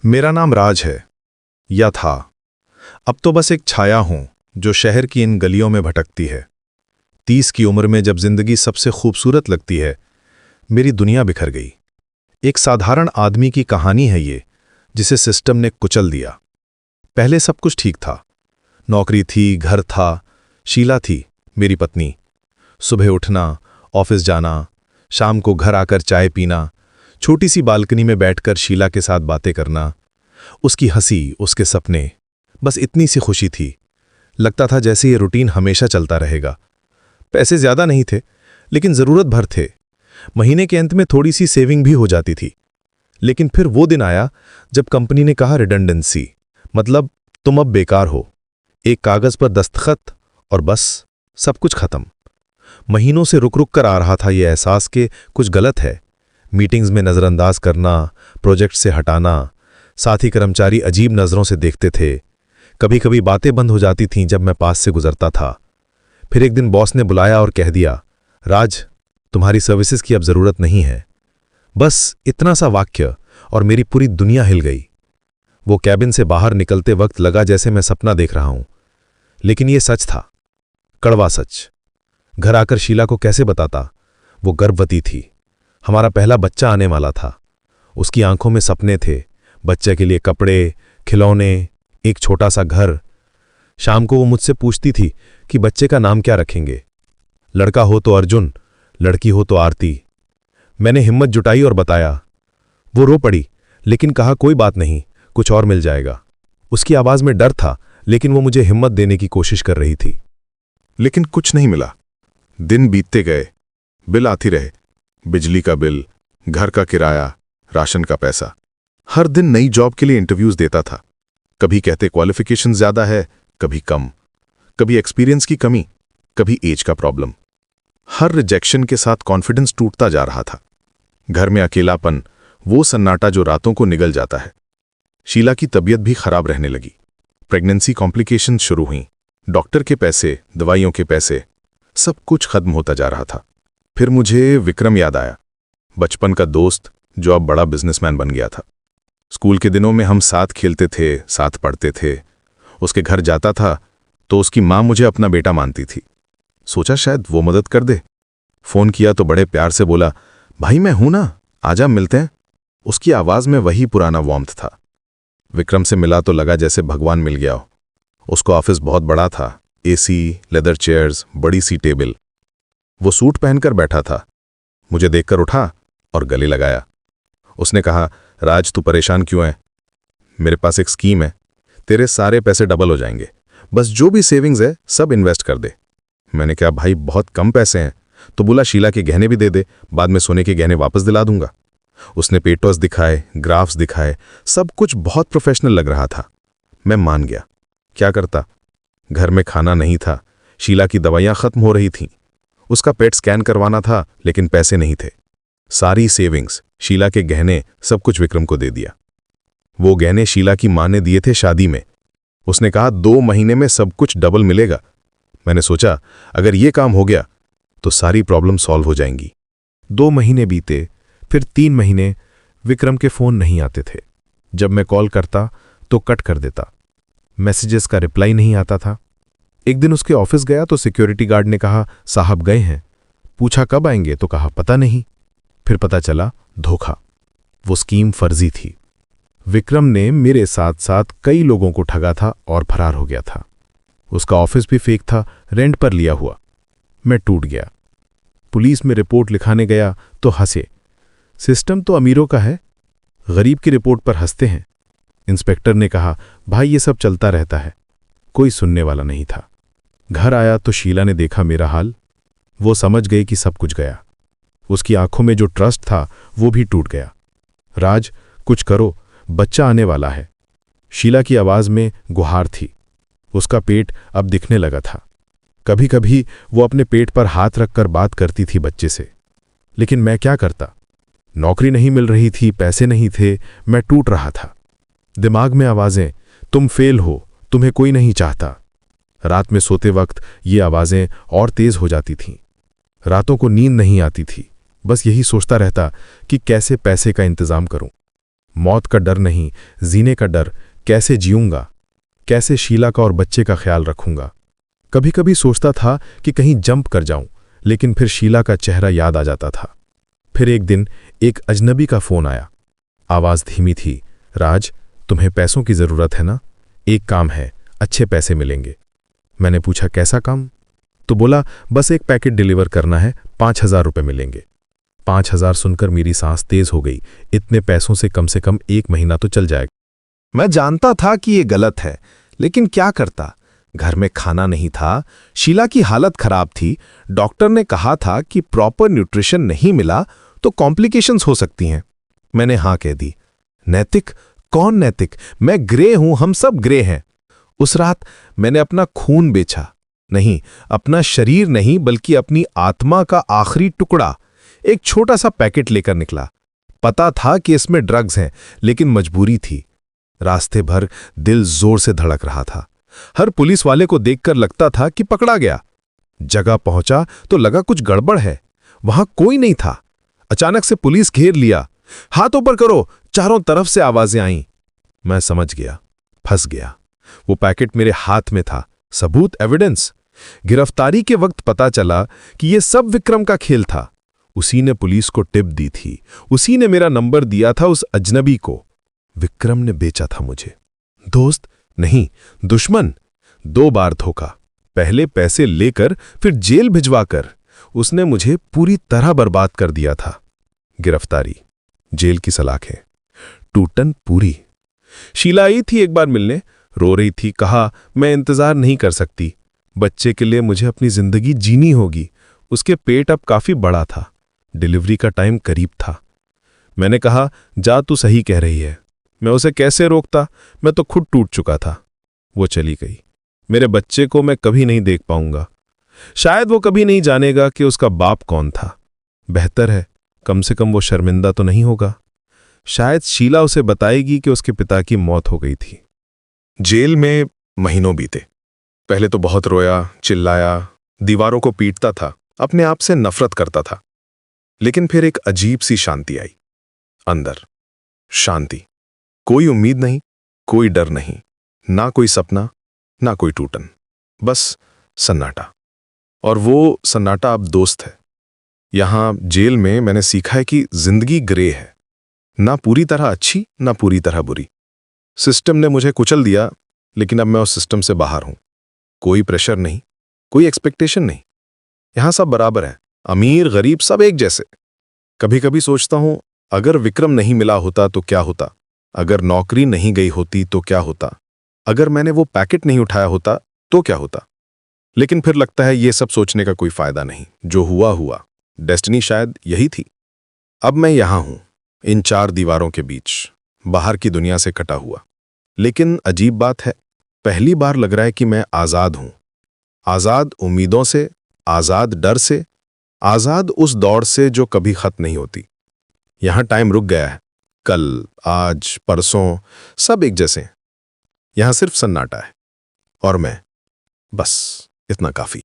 मेरा नाम राज है, या था। अब तो बस एक छाया हूं जो शहर की इन गलियों में भटकती है। 30 की उम्र में जब जिंदगी सबसे खूबसूरत लगती है, मेरी दुनिया बिखर गई। एक साधारण आदमी की कहानी है ये, जिसे सिस्टम ने कुचल दिया। पहले सब कुछ ठीक था। नौकरी थी, घर था, शीला थी मेरी पत्नी। सुबह उठना, ऑफिस जाना, शाम को घर आकर चाय पीना, छोटी सी बालकनी में बैठकर शीला के साथ बातें करना, उसकी हंसी, उसके सपने, बस इतनी सी खुशी थी। लगता था जैसे ये रूटीन हमेशा चलता रहेगा। पैसे ज्यादा नहीं थे, लेकिन जरूरत भर थे। महीने के अंत में थोड़ी सी सेविंग भी हो जाती थी। लेकिन फिर वो दिन आया जब कंपनी ने कहा रिडंडेंसी, मतलब तुम अब बेकार हो। एक कागज पर दस्तखत और बस सब कुछ खत्म। महीनों से रुक रुक कर आ रहा था ये एहसास कि कुछ गलत है। मीटिंग्स में नज़रअंदाज करना, प्रोजेक्ट से हटाना, साथी कर्मचारी अजीब नज़रों से देखते थे। कभी कभी बातें बंद हो जाती थीं जब मैं पास से गुजरता था। फिर एक दिन बॉस ने बुलाया और कह दिया, राज, तुम्हारी सर्विसेज की अब ज़रूरत नहीं है। बस इतना सा वाक्य और मेरी पूरी दुनिया हिल गई। वो कैबिन से बाहर निकलते वक्त लगा जैसे मैं सपना देख रहा हूं, लेकिन ये सच था, कड़वा सच। घर आकर शीला को कैसे बताता? वो गर्भवती थी, हमारा पहला बच्चा आने वाला था। उसकी आंखों में सपने थे, बच्चे के लिए कपड़े, खिलौने, एक छोटा सा घर। शाम को वो मुझसे पूछती थी कि बच्चे का नाम क्या रखेंगे। लड़का हो तो अर्जुन, लड़की हो तो आरती। मैंने हिम्मत जुटाई और बताया। वो रो पड़ी, लेकिन कहा कोई बात नहीं, कुछ और मिल जाएगा। उसकी आवाज में डर था, लेकिन वो मुझे हिम्मत देने की कोशिश कर रही थी। लेकिन कुछ नहीं मिला। दिन बीतते गए, बिल आती रहे, बिजली का बिल, घर का किराया, राशन का पैसा। हर दिन नई जॉब के लिए इंटरव्यूज देता था। कभी कहते क्वालिफिकेशन ज्यादा है, कभी कम, कभी एक्सपीरियंस की कमी, कभी एज का प्रॉब्लम। हर रिजेक्शन के साथ कॉन्फिडेंस टूटता जा रहा था। घर में अकेलापन, वो सन्नाटा जो रातों को निगल जाता है। शीला की तबीयत भी खराब रहने लगी। प्रेगनेंसी कॉम्प्लिकेशन शुरू हुई। डॉक्टर के पैसे, दवाइयों के पैसे, सब कुछ खत्म होता जा रहा था। फिर मुझे विक्रम याद आया, बचपन का दोस्त जो अब बड़ा बिजनेसमैन बन गया था। स्कूल के दिनों में हम साथ खेलते थे, साथ पढ़ते थे। उसके घर जाता था तो उसकी माँ मुझे अपना बेटा मानती थी। सोचा शायद वो मदद कर दे। फोन किया तो बड़े प्यार से बोला, भाई मैं हूं ना, आजा मिलते हैं। उसकी आवाज में वही पुराना वार्मथ था। विक्रम से मिला तो लगा जैसे भगवान मिल गया हो। उसका ऑफिस बहुत बड़ा था, एसी, लेदर चेयर्स, बड़ी सी टेबल। वो सूट पहनकर बैठा था। मुझे देखकर उठा और गले लगाया। उसने कहा, राज तू परेशान क्यों है? मेरे पास एक स्कीम है, तेरे सारे पैसे डबल हो जाएंगे। बस जो भी सेविंग्स है सब इन्वेस्ट कर दे। मैंने कहा, भाई बहुत कम पैसे हैं। तो बोला, शीला के गहने भी दे दे, बाद में सोने के गहने वापस दिला दूंगा। उसने पेटर्स दिखाए, ग्राफ्स दिखाए, सब कुछ बहुत प्रोफेशनल लग रहा था। मैं मान गया। क्या करता? घर में खाना नहीं था, शीला की दवाइयां खत्म हो रही थीं, उसका पेट स्कैन करवाना था, लेकिन पैसे नहीं थे। सारी सेविंग्स, शीला के गहने, सब कुछ विक्रम को दे दिया। वो गहने शीला की मां ने दिए थे शादी में। उसने कहा 2 महीने में सब कुछ डबल मिलेगा। मैंने सोचा अगर ये काम हो गया तो सारी प्रॉब्लम सॉल्व हो जाएंगी। 2 महीने बीते, फिर 3 महीने। विक्रम के फोन नहीं आते थे। जब मैं कॉल करता तो कट कर देता। मैसेजेस का रिप्लाई नहीं आता था। एक दिन उसके ऑफिस गया तो सिक्योरिटी गार्ड ने कहा, साहब गए हैं। पूछा कब आएंगे तो कहा पता नहीं। फिर पता चला धोखा। वो स्कीम फर्जी थी। विक्रम ने मेरे साथ साथ कई लोगों को ठगा था और फरार हो गया था। उसका ऑफिस भी फेक था, रेंट पर लिया हुआ। मैं टूट गया। पुलिस में रिपोर्ट लिखाने गया तो हंसे। सिस्टम तो अमीरों का है, गरीब की रिपोर्ट पर हंसते हैं। इंस्पेक्टर ने कहा, भाई ये सब चलता रहता है। कोई सुनने वाला नहीं था। घर आया तो शीला ने देखा मेरा हाल। वो समझ गई कि सब कुछ गया। उसकी आंखों में जो ट्रस्ट था वो भी टूट गया। राज कुछ करो, बच्चा आने वाला है। शीला की आवाज में गुहार थी। उसका पेट अब दिखने लगा था। कभी कभी वो अपने पेट पर हाथ रखकर बात करती थी बच्चे से। लेकिन मैं क्या करता? नौकरी नहीं मिल रही थी, पैसे नहीं थे, मैं टूट रहा था। दिमाग में आवाजें, तुम फेल हो, तुम्हें कोई नहीं चाहता। रात में सोते वक्त ये आवाजें और तेज हो जाती थीं। रातों को नींद नहीं आती थी। बस यही सोचता रहता कि कैसे पैसे का इंतजाम करूं। मौत का डर नहीं, जीने का डर। कैसे जीऊंगा, कैसे शीला का और बच्चे का ख्याल रखूंगा। कभी कभी सोचता था कि कहीं जंप कर जाऊं, लेकिन फिर शीला का चेहरा याद आ जाता था। फिर एक दिन एक अजनबी का फोन आया। आवाज धीमी थी। राज, तुम्हें पैसों की जरूरत है ना? एक काम है, अच्छे पैसे मिलेंगे। मैंने पूछा कैसा काम? तो बोला बस एक पैकेट डिलीवर करना है, 5,000 रुपये मिलेंगे। 5,000 सुनकर मेरी सांस तेज हो गई। इतने पैसों से कम 1 महीना तो चल जाएगा। मैं जानता था कि ये गलत है, लेकिन क्या करता। घर में खाना नहीं था, शीला की हालत खराब थी। डॉक्टर ने कहा था कि प्रॉपर न्यूट्रिशन नहीं मिला तो कॉम्प्लिकेशंस हो सकती हैं। मैंने हाँ कह दी। नैतिक? कौन नैतिक? मैं ग्रे हूं, हम सब ग्रे हैं। उस रात मैंने अपना खून बेचा। नहीं, अपना शरीर नहीं, बल्कि अपनी आत्मा का आखिरी टुकड़ा। एक छोटा सा पैकेट लेकर निकला। पता था कि इसमें ड्रग्स हैं, लेकिन मजबूरी थी। रास्ते भर दिल जोर से धड़क रहा था। हर पुलिस वाले को देखकर लगता था कि पकड़ा गया। जगह पहुंचा तो लगा कुछ गड़बड़ है। वहां कोई नहीं था। अचानक से पुलिस घेर लिया। हाथ ऊपर करो, चारों तरफ से आवाजें आईं। मैं समझ गया, फंस गया। वो पैकेट मेरे हाथ में था, सबूत, एविडेंस। गिरफ्तारी के वक्त पता चला कि यह सब विक्रम का खेल था। उसी ने पुलिस को टिप दी थी, उसी ने मेरा नंबर दिया था उस अजनबी को। विक्रम ने बेचा था मुझे। दोस्त नहीं, दुश्मन। 2 बार धोखा। पहले पैसे लेकर, फिर जेल भिजवाकर। उसने मुझे पूरी तरह बर्बाद कर दिया था। गिरफ्तारी, जेल की सलाखें, टूटन पूरी। शीला आई थी एक बार मिलने, रो रही थी। कहा मैं इंतजार नहीं कर सकती, बच्चे के लिए मुझे अपनी जिंदगी जीनी होगी। उसके पेट अब काफी बड़ा था, डिलीवरी का टाइम करीब था। मैंने कहा जा, तू सही कह रही है। मैं उसे कैसे रोकता, मैं तो खुद टूट चुका था। वो चली गई। मेरे बच्चे को मैं कभी नहीं देख पाऊंगा। शायद वो कभी नहीं जानेगा कि उसका बाप कौन था। बेहतर है, कम से कम वो शर्मिंदा तो नहीं होगा। शायद शीला उसे बताएगी कि उसके पिता की मौत हो गई थी। जेल में महीनों बीते। पहले तो बहुत रोया, चिल्लाया, दीवारों को पीटता था, अपने आप से नफरत करता था। लेकिन फिर एक अजीब सी शांति आई। अंदर शांति। कोई उम्मीद नहीं, कोई डर नहीं, ना कोई सपना, ना कोई टूटन, बस सन्नाटा। और वो सन्नाटा अब दोस्त है। यहां जेल में मैंने सीखा है कि जिंदगी ग्रे है, ना पूरी तरह अच्छी, ना पूरी तरह बुरी। सिस्टम ने मुझे कुचल दिया, लेकिन अब मैं उस सिस्टम से बाहर हूं। कोई प्रेशर नहीं, कोई एक्सपेक्टेशन नहीं। यहां सब बराबर है, अमीर गरीब सब एक जैसे। कभी कभी सोचता हूं, अगर विक्रम नहीं मिला होता तो क्या होता? अगर नौकरी नहीं गई होती तो क्या होता? अगर मैंने वो पैकेट नहीं उठाया होता तो क्या होता? लेकिन फिर लगता है ये सब सोचने का कोई फायदा नहीं। जो हुआ हुआ, डेस्टिनी शायद यही थी। अब मैं यहां हूं, इन 4 दीवारों के बीच, बाहर की दुनिया से कटा हुआ। लेकिन अजीब बात है, पहली बार लग रहा है कि मैं आजाद हूं। आजाद उम्मीदों से, आजाद डर से, आजाद उस दौड़ से जो कभी खत्म नहीं होती। यहां टाइम रुक गया है। कल, आज, परसों सब एक जैसे। यहां सिर्फ सन्नाटा है और मैं। बस इतना काफी।